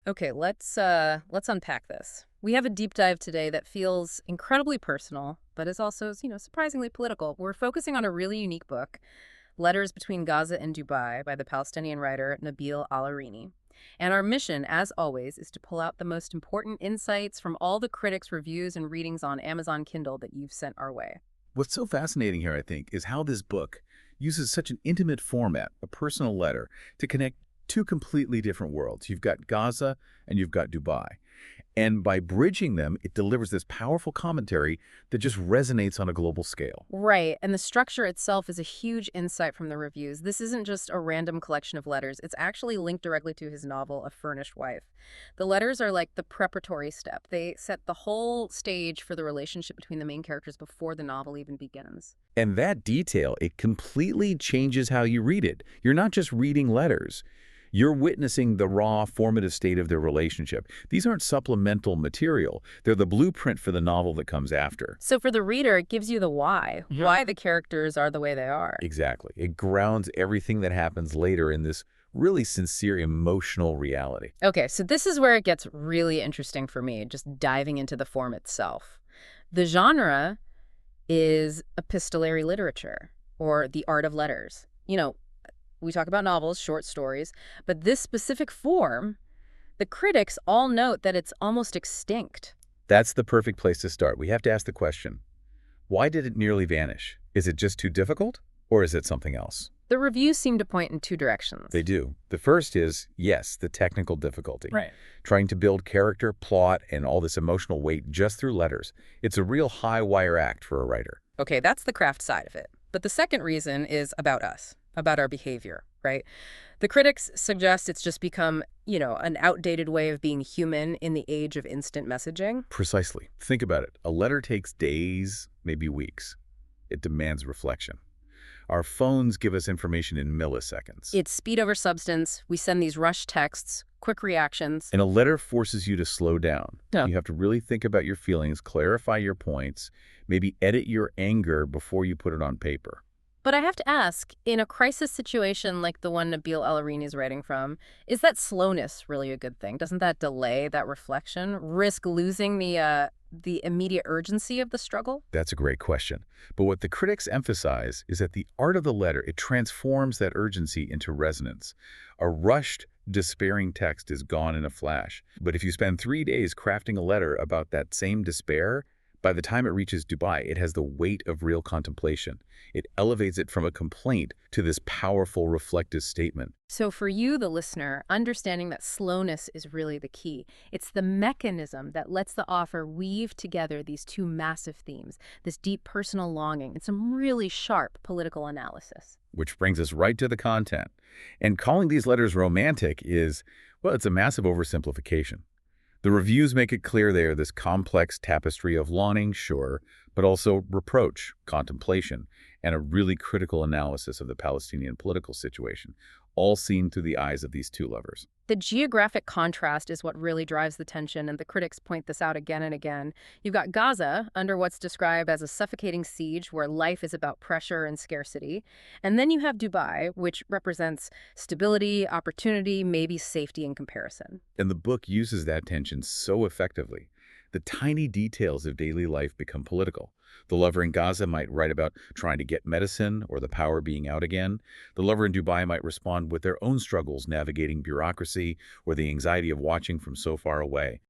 Okay, let's unpack this. We have a deep dive today that feels incredibly personal, but is also, surprisingly political. We're focusing on a really unique book, Letters Between Gaza and Dubai by the Palestinian writer Nabil Al-Arini. And our mission, as always, is to pull out the most important insights from all the critics' reviews and readings on Amazon Kindle that you've sent our way. What's so fascinating here, I think, is how this book uses such an intimate format, a personal letter, to connect two completely different worlds. You've got Gaza and you've got Dubai. And by bridging them, it delivers this powerful commentary that just resonates on a global scale. Right, and the structure itself is a huge insight from the reviews. This isn't just a random collection of letters. It's actually linked directly to his novel, A Furnished Wife. The letters are like the preparatory step. They set the whole stage for the relationship between the main characters before the novel even begins. And that detail, it completely changes how you read it. You're not just reading letters. You're witnessing the raw, formative state of their relationship. These aren't supplemental material. They're the blueprint for the novel that comes after. So for the reader, it gives you the why the characters are the way they are. Exactly. It grounds everything that happens later in this really sincere, emotional reality. Okay, so this is where it gets really interesting for me, just diving into the form itself. The genre is epistolary literature, or the art of letters. We talk about novels, short stories, but this specific form, the critics all note that it's almost extinct. That's the perfect place to start. We have to ask the question, why did it nearly vanish? Is it just too difficult, or is it something else? The reviews seem to point in two directions. They do. The first is, yes, the technical difficulty. Right. Trying to build character, plot, and all this emotional weight just through letters. It's a real high-wire act for a writer. Okay, that's the craft side of it. But the second reason is about us, about our behavior, right? The critics suggest it's just become, an outdated way of being human in the age of instant messaging. Precisely. Think about it. A letter takes days, maybe weeks. It demands reflection. Our phones give us information in milliseconds. It's speed over substance. We send these rush texts, quick reactions. And a letter forces you to slow down. Yeah. You have to really think about your feelings, clarify your points, maybe edit your anger before you put it on paper. But I have to ask, in a crisis situation like the one Nabil Al-Arini is writing from, is that slowness really a good thing? Doesn't that delay that reflection, risk losing the immediate urgency of the struggle? That's a great question. But what the critics emphasize is that the art of the letter, it transforms that urgency into resonance. A rushed, despairing text is gone in a flash. But if you spend 3 days crafting a letter about that same despair, by the time it reaches Dubai, it has the weight of real contemplation. It elevates it from a complaint to this powerful, reflective statement. So for you, the listener, understanding that slowness is really the key. It's the mechanism that lets the author weave together these two massive themes, this deep personal longing and some really sharp political analysis. Which brings us right to the content. And calling these letters romantic is, well, it's a massive oversimplification. The reviews make it clear they are this complex tapestry of longing, sure, but also reproach, contemplation, and a really critical analysis of the Palestinian political situation, all seen through the eyes of these two lovers. The geographic contrast is what really drives the tension, and the critics point this out again and again. You've got Gaza under what's described as a suffocating siege where life is about pressure and scarcity. And then you have Dubai, which represents stability, opportunity, maybe safety in comparison. And the book uses that tension so effectively. The tiny details of daily life become political. The lover in Gaza might write about trying to get medicine or the power being out again. The lover in Dubai might respond with their own struggles navigating bureaucracy or the anxiety of watching from so far away.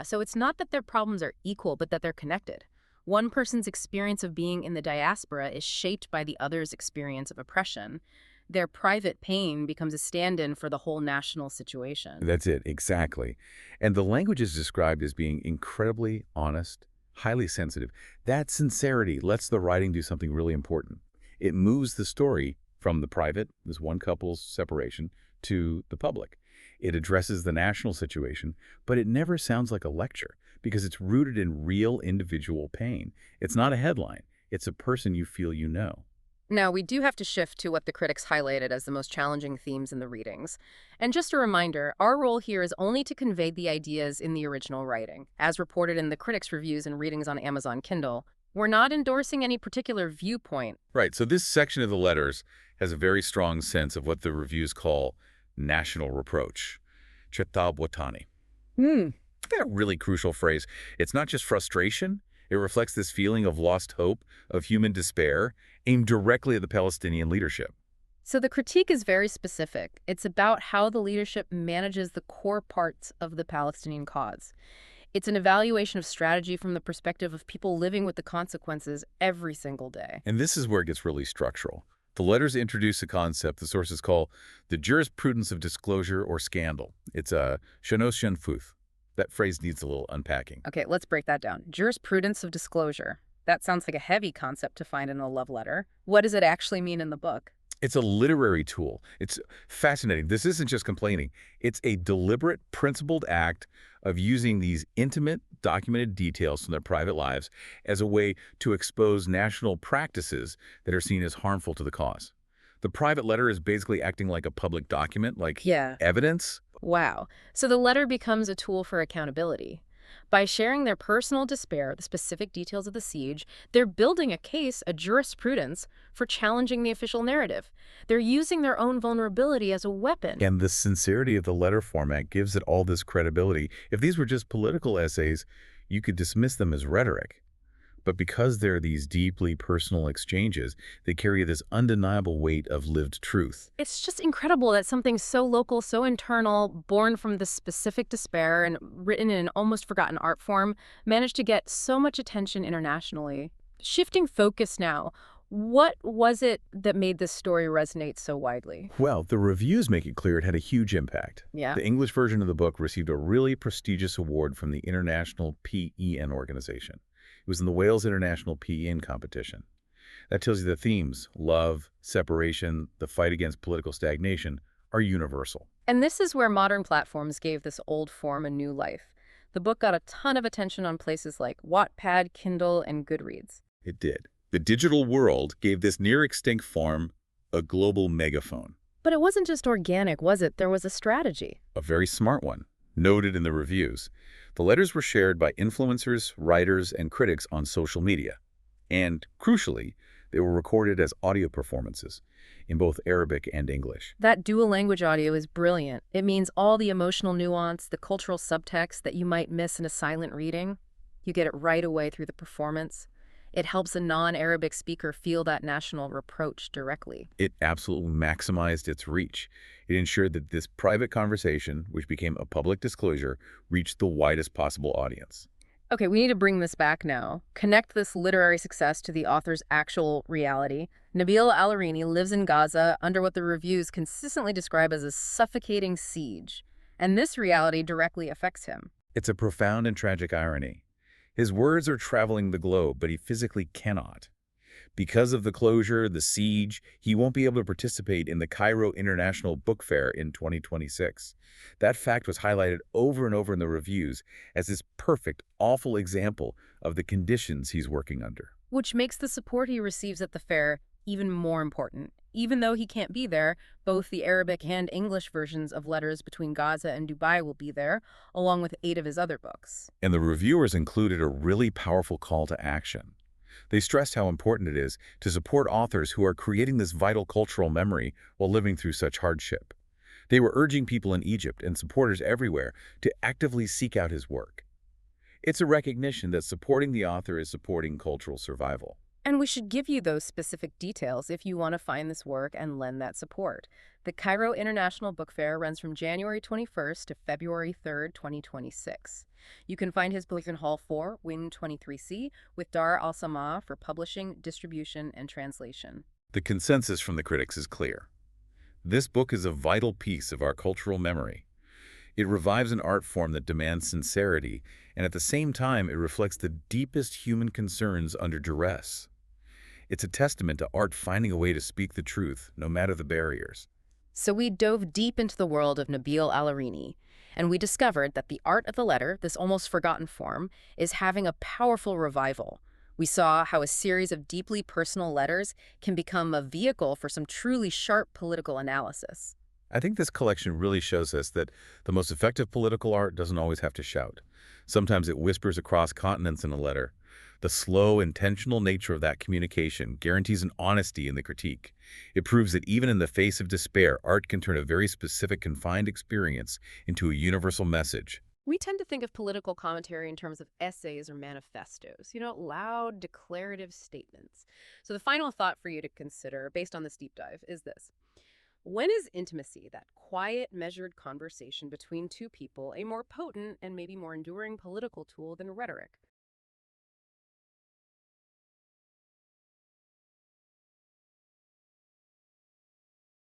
So it's not that their problems are equal, but that they're connected. One person's experience of being in the diaspora is shaped by the other's experience of oppression. Their private pain becomes a stand-in for the whole national situation. That's it, exactly. And the language is described as being incredibly honest, highly sensitive. That sincerity lets the writing do something really important. It moves the story from the private, this one couple's separation, to the public. It addresses the national situation, but it never sounds like a lecture because it's rooted in real individual pain. It's not a headline. It's a person you feel you know. Now, we do have to shift to what the critics highlighted as the most challenging themes in the readings. And just a reminder, our role here is only to convey the ideas in the original writing. As reported in the critics' reviews and readings on Amazon Kindle, we're not endorsing any particular viewpoint. Right, so this section of the letters has a very strong sense of what the reviews call national reproach, Chetab Watani. Hmm. That really crucial phrase. It's not just frustration. It reflects this feeling of lost hope, of human despair, aimed directly at the Palestinian leadership. So the critique is very specific. It's about how the leadership manages the core parts of the Palestinian cause. It's an evaluation of strategy from the perspective of people living with the consequences every single day. And this is where it gets really structural. The letters introduce a concept the sources call the jurisprudence of disclosure or scandal. It's a shanos shanfuth. That phrase needs a little unpacking. Okay, let's break that down. Jurisprudence of disclosure. That sounds like a heavy concept to find in a love letter. What does it actually mean in the book? It's a literary tool. It's fascinating. This isn't just complaining. It's a deliberate, principled act of using these intimate, documented details from their private lives as a way to expose national practices that are seen as harmful to the cause. The private letter is basically acting like a public document, like Yeah. evidence. Wow. So the letter becomes a tool for accountability. By sharing their personal despair, the specific details of the siege, they're building a case, a jurisprudence, for challenging the official narrative. They're using their own vulnerability as a weapon. And the sincerity of the letter format gives it all this credibility. If these were just political essays, you could dismiss them as rhetoric. But because they're these deeply personal exchanges, they carry this undeniable weight of lived truth. It's just incredible that something so local, so internal, born from this specific despair and written in an almost forgotten art form, managed to get so much attention internationally. Shifting focus now, what was it that made this story resonate so widely? Well, the reviews make it clear it had a huge impact. Yeah. The English version of the book received a really prestigious award from the International PEN organization. It was in the Wales International PEN competition. That tells you the themes, love, separation, the fight against political stagnation, are universal. And this is where modern platforms gave this old form a new life. The book got a ton of attention on places like Wattpad, Kindle, and Goodreads. It did. The digital world gave this near-extinct form a global megaphone. But it wasn't just organic, was it? There was a strategy. A very smart one, noted in the reviews. The letters were shared by influencers, writers, and critics on social media. And, crucially, they were recorded as audio performances in both Arabic and English. That dual language audio is brilliant. It means all the emotional nuance, the cultural subtext that you might miss in a silent reading, you get it right away through the performance. It helps a non-Arabic speaker feel that national reproach directly. It absolutely maximized its reach. It ensured that this private conversation, which became a public disclosure, reached the widest possible audience. Okay, we need to bring this back now. Connect this literary success to the author's actual reality. Nabil Al-Arini lives in Gaza under what the reviews consistently describe as a suffocating siege. And this reality directly affects him. It's a profound and tragic irony. His words are traveling the globe, but he physically cannot. Because of the closure, the siege, he won't be able to participate in the Cairo International Book Fair in 2026. That fact was highlighted over and over in the reviews as this perfect, awful example of the conditions he's working under. Which makes the support he receives at the fair even more important. Even though he can't be there, both the Arabic and English versions of Letters Between Gaza and Dubai will be there, along with 8 of his other books. And the reviewers included a really powerful call to action. They stressed how important it is to support authors who are creating this vital cultural memory while living through such hardship. They were urging people in Egypt and supporters everywhere to actively seek out his work. It's a recognition that supporting the author is supporting cultural survival. And we should give you those specific details if you want to find this work and lend that support. The Cairo International Book Fair runs from January 21st to February 3rd, 2026. You can find his book in Hall 4, Wing 23C, with Dar Al-Samah for publishing, distribution, and translation. The consensus from the critics is clear. This book is a vital piece of our cultural memory. It revives an art form that demands sincerity, and at the same time, it reflects the deepest human concerns under duress. It's a testament to art finding a way to speak the truth, no matter the barriers. So we dove deep into the world of Nabil Al-Arini, and we discovered that the art of the letter, this almost forgotten form, is having a powerful revival. We saw how a series of deeply personal letters can become a vehicle for some truly sharp political analysis. I think this collection really shows us that the most effective political art doesn't always have to shout. Sometimes it whispers across continents in a letter. The slow, intentional nature of that communication guarantees an honesty in the critique. It proves that even in the face of despair, art can turn a very specific, confined experience into a universal message. We tend to think of political commentary in terms of essays or manifestos, loud, declarative statements. So the final thought for you to consider, based on this deep dive, is this. When is intimacy, that quiet, measured conversation between two people, a more potent and maybe more enduring political tool than rhetoric?